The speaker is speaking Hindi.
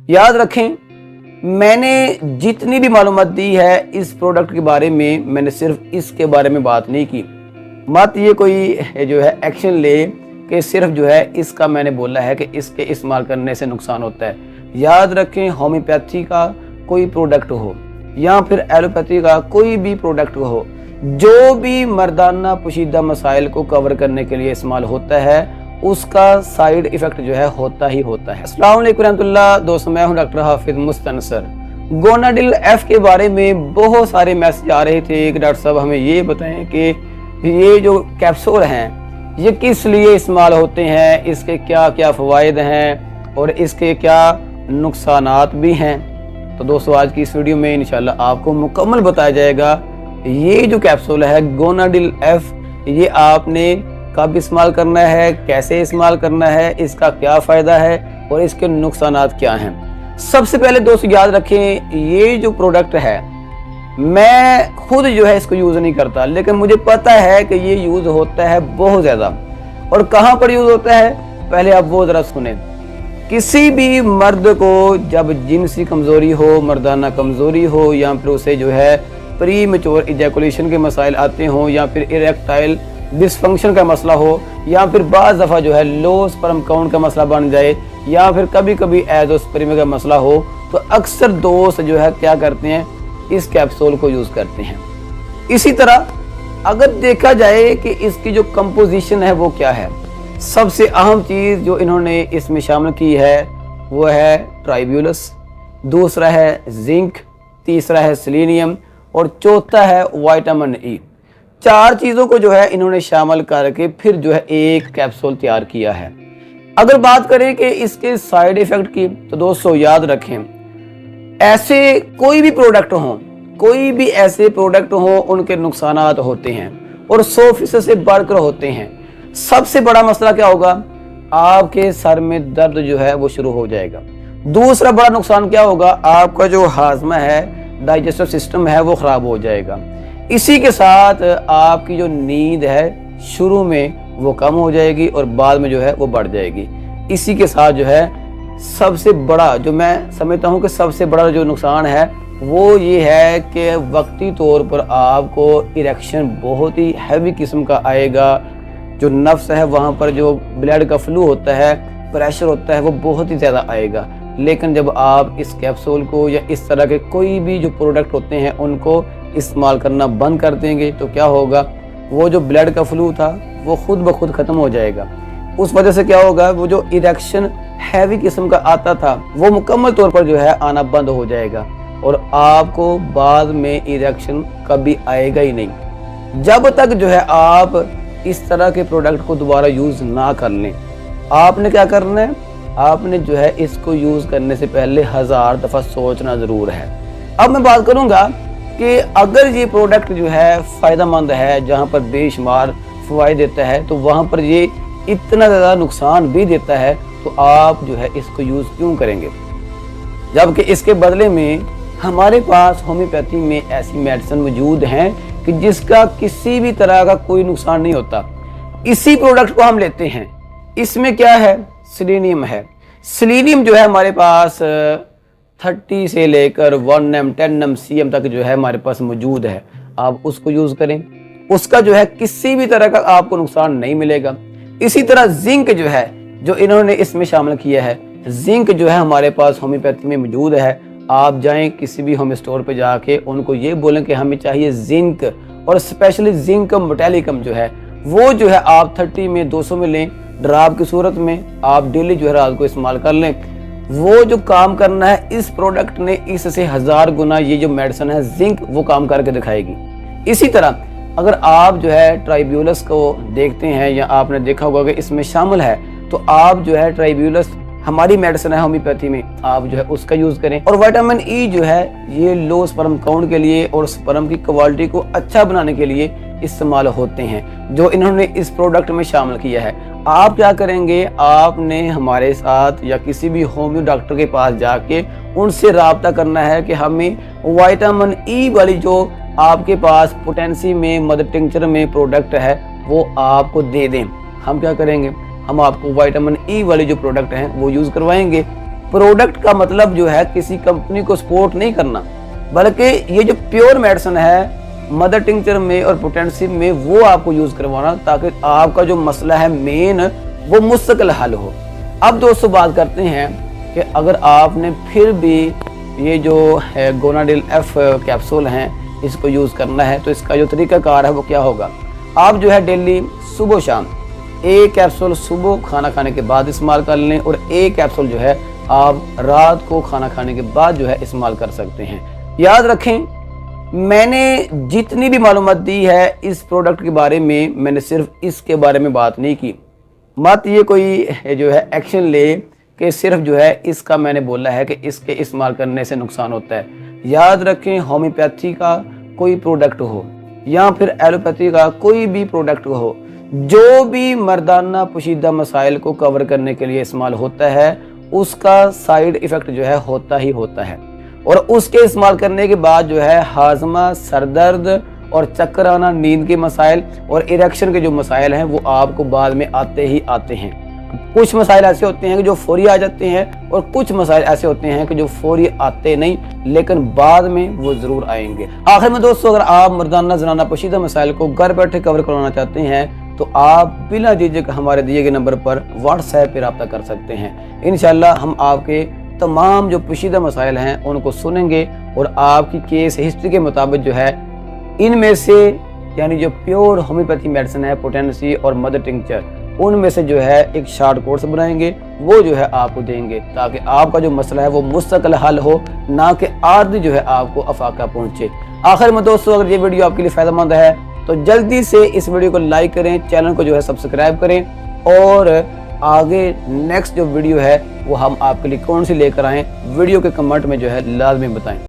याद रखें, मैंने जितनी भी मालूमात दी है इस प्रोडक्ट के बारे में, मैंने सिर्फ इसके बारे में बात नहीं की। मत ये कोई जो है एक्शन ले कि सिर्फ जो है इसका मैंने बोला है कि इसके इस्तेमाल करने से नुकसान होता है। याद रखें, होम्योपैथी का कोई प्रोडक्ट हो या फिर एलोपैथी का कोई भी प्रोडक्ट हो, जो भी मर्दाना पोशीदा मसाइल को कवर करने के लिए इस्तेमाल होता है, उसका साइड इफेक्ट जो है होता ही होता है। अस्सलाम वालेकुम रहमतुल्लाह। दोस्तों, मैं हूं डॉक्टर हाफिज मुस्तनसर। गोनाडिल एफ के बारे में बहुत सारे मैसेज आ रहे थे कि डॉक्टर साहब हमें ये बताएं कि ये जो कैप्सूल हैं ये किस लिए इस्तेमाल होते हैं, इसके क्या क्या फ़वाइद हैं और इसके क्या नुकसानात भी हैं। तो दोस्तों, आज की इस वीडियो में इंशाल्लाह आपको मुकम्मल बताया जाएगा ये जो कैप्सूल है गोनाडिल एफ, ये आपने कब इस्तेमाल करना है, कैसे इस्तेमाल करना है, इसका क्या फ़ायदा है और इसके नुकसानात क्या हैं। सबसे पहले दोस्तों याद रखें, ये जो प्रोडक्ट है मैं खुद जो है इसको यूज़ नहीं करता, लेकिन मुझे पता है कि ये यूज़ होता है बहुत ज़्यादा। और कहाँ पर यूज़ होता है, पहले आप वो ज़रा सुने। किसी भी मर्द को जब जिनसी कमज़ोरी हो, मर्दाना कमज़ोरी हो, या फिर उसे जो है प्री मैच्योर इजैकुलेशन के मसाइल आते हों, या फिर इरेक्टाइल डिसफंक्शन का मसला हो, या फिर बाज़ दफ़ा जो है लो स्पर्म काउंट का मसला बन जाए, या फिर कभी कभी एज़ोस्पर्मिया का मसला हो, तो अक्सर दोस्त जो है क्या करते हैं, इस कैप्सूल को यूज़ करते हैं। इसी तरह अगर देखा जाए कि इसकी जो कंपोजिशन है वो क्या है, सबसे अहम चीज़ जो इन्होंने इसमें शामिल की है वो है ट्राइब्यूलस, दूसरा है जिंक, तीसरा है सेलेनियम और चौथा है विटामिन ई। 4 चीज़ों को जो है इन्होंने शामिल करके फिर जो है एक कैप्सूल तैयार किया है। अगर बात करें कि इसके साइड इफ़ेक्ट की, तो दोस्तों याद रखें, ऐसे कोई भी प्रोडक्ट हो, कोई भी ऐसे प्रोडक्ट हो, उनके नुकसानात होते हैं और 100% से बढ़कर होते हैं। सबसे बड़ा मसला क्या होगा, आपके सर में दर्द जो है वो शुरू हो जाएगा। दूसरा बड़ा नुकसान क्या होगा, आपका जो हाजमा है, डाइजेस्टिव सिस्टम है, वो ख़राब हो जाएगा। इसी के साथ आपकी जो नींद है शुरू में वो कम हो जाएगी और बाद में जो है वो बढ़ जाएगी। इसी के साथ जो है सबसे बड़ा, जो मैं समझता हूँ कि सबसे बड़ा जो नुकसान है वो ये है कि वक्ती तौर पर आपको इरेक्शन बहुत ही हैवी किस्म का आएगा। जो नफ्स है वहाँ पर जो ब्लड का फ्लू होता है, प्रेशर होता है, वो बहुत ही ज़्यादा आएगा। लेकिन जब आप इस कैप्सूल को या इस तरह के कोई भी जो प्रोडक्ट होते हैं उनको इस्तेमाल करना बंद कर देंगे, तो क्या होगा, वो जो ब्लड का फ्लू था वो खुद ब खुद ख़त्म हो जाएगा। उस वजह से क्या होगा, वो जो इरेक्शन हैवी किस्म का आता था वो मुकम्मल तौर पर जो है आना बंद हो जाएगा और आपको बाद में इरेक्शन कभी आएगा ही नहीं, जब तक जो है आप इस तरह के प्रोडक्ट को दोबारा यूज़ ना कर लें। आपने क्या करना है, आपने जो है इसको यूज़ करने से पहले 1000 दफ़ा सोचना ज़रूर है। अब मैं बात करूँगा कि अगर ये प्रोडक्ट जो है फ़ायदेमंद है, जहाँ पर बेशुमार फ़वाइद देता है, तो वहाँ पर ये इतना ज़्यादा नुकसान भी देता है, तो आप जो है इसको यूज़ क्यों करेंगे, जबकि इसके बदले में हमारे पास होम्योपैथी में ऐसी मेडिसिन मौजूद हैं कि जिसका किसी भी तरह का कोई नुकसान नहीं होता। इसी प्रोडक्ट को हम लेते हैं, इसमें क्या है, सेलेनियम है। सेलेनियम जो है हमारे पास 30 से लेकर 1 10 cm तक जो है हमारे पास मौजूद है। आप उसको यूज़ करें, उसका जो है किसी भी तरह का आपको नुकसान नहीं मिलेगा। इसी तरह जिंक जो है, जो इन्होंने इसमें शामिल किया है, जिंक जो है हमारे पास होम्योपैथी में मौजूद है। आप जाएं किसी भी होम स्टोर पे जाके उनको ये बोलें कि हमें चाहिए जिंक, और स्पेशली जिंक मेटालिकम जो है वो जो है आप 30 में 200 में लें, ड्राप की सूरत में आप डेली जो है रात को इस्तेमाल कर लें। वो जो काम करना है इस प्रोडक्ट ने इससे 1000 गुना ये जो मेडिसिन है जिंक वो काम करके दिखाएगी। इसी तरह अगर आप जो है ट्राइब्यूलस को देखते हैं या आपने देखा होगा कि इसमें शामिल है, तो आप जो है ट्राइब्यूलस हमारी मेडिसिन है होम्योपैथी में, आप जो है उसका यूज़ करें। और विटामिन ई जो है ये लो स्पर्म काउंट के लिए और स्पर्म की क्वालिटी को अच्छा बनाने के लिए इस्तेमाल होते हैं, जो इन्होंने इस प्रोडक्ट में शामिल किया है। आप क्या करेंगे, आपने हमारे साथ या किसी भी होम्यो डॉक्टर के पास जाके उनसे राब्ता करना है कि हमें विटामिन ई वाली जो आपके पास पोटेंसी में मदर टिंचर में प्रोडक्ट है वो आपको दे दें। हम क्या करेंगे, हम आपको विटामिन ई वाले जो प्रोडक्ट हैं वो यूज़ करवाएंगे। प्रोडक्ट का मतलब जो है किसी कंपनी को सपोर्ट नहीं करना, बल्कि ये जो प्योर मेडिसिन है मदर टिंचर में और पोटेंशियम में वो आपको यूज करवाना, ताकि आपका जो मसला है मेन वो मुस्तकिल हल हो। अब दोस्तों बात करते हैं कि अगर आपने फिर भी ये जो है गोनाडिल एफ कैप्सूल हैं इसको यूज करना है, तो इसका जो तरीकाकार है वो क्या होगा। आप जो है डेली सुबह शाम एक कैप्सूल सुबह खाना खाने के बाद इस्तेमाल कर लें, और एक कैप्सूल जो है आप रात को खाना खाने के बाद जो है इस्तेमाल कर सकते हैं। याद रखें, मैंने जितनी भी मालूमात दी है इस प्रोडक्ट के बारे में, मैंने सिर्फ इसके बारे में बात नहीं की। मत ये कोई जो है एक्शन ले कि सिर्फ जो है इसका मैंने बोला है कि इसके इस्तेमाल करने से नुकसान होता है। याद रखें, होम्योपैथी का कोई प्रोडक्ट हो या फिर एलोपैथी का कोई भी प्रोडक्ट हो, जो भी मर्दाना पोशीदा मसाइल को कवर करने के लिए इस्तेमाल होता है उसका साइड इफेक्ट जो है होता ही होता है, और उसके इस्तेमाल करने के बाद जो है हाजमा, सरदर्द और चक्कर आना, नींद के मसाइल और इरेक्शन के जो मसाइल हैं वो आपको बाद में आते ही आते हैं। कुछ मसाइल ऐसे होते हैं कि जो फौरी आ जाते हैं, और कुछ मसाइल ऐसे होते हैं कि जो फौरी आते नहीं लेकिन बाद में वो जरूर आएंगे। आखिर में दोस्तों, अगर आप मर्दाना जनाना पोशीदा मसाइल को घर बैठे कवर करवाना चाहते हैं तो आप बिना झिझक हमारे दिए गए नंबर पर व्हाट्सएप पर रब्ता कर सकते हैं। इंशाल्लाह हम आपके तमाम जो पोशीदा मसाइल हैं उनको सुनेंगे, और आपकी केस हिस्ट्री के मुताबिक जो है इनमें से यानी जो प्योर होम्योपैथी मेडिसिन है पोटेंसी और मदर टिंचर, उनमें से जो है एक शॉर्ट कोर्स बनाएंगे, वो जो है आपको देंगे, ताकि आपका जो मसला है वो मुस्तकिल हल हो, ना कि आर्दी जो है आपको अफाका पहुंचे। आखिर में दोस्तों, अगर ये वीडियो आपके लिए फायदेमंद है तो जल्दी से इस वीडियो को लाइक करें, चैनल को जो है सब्सक्राइब करें, और आगे नेक्स्ट जो वीडियो है वो हम आपके लिए कौन सी लेकर आएँ वीडियो के कमेंट में जो है लाजमी बताएं।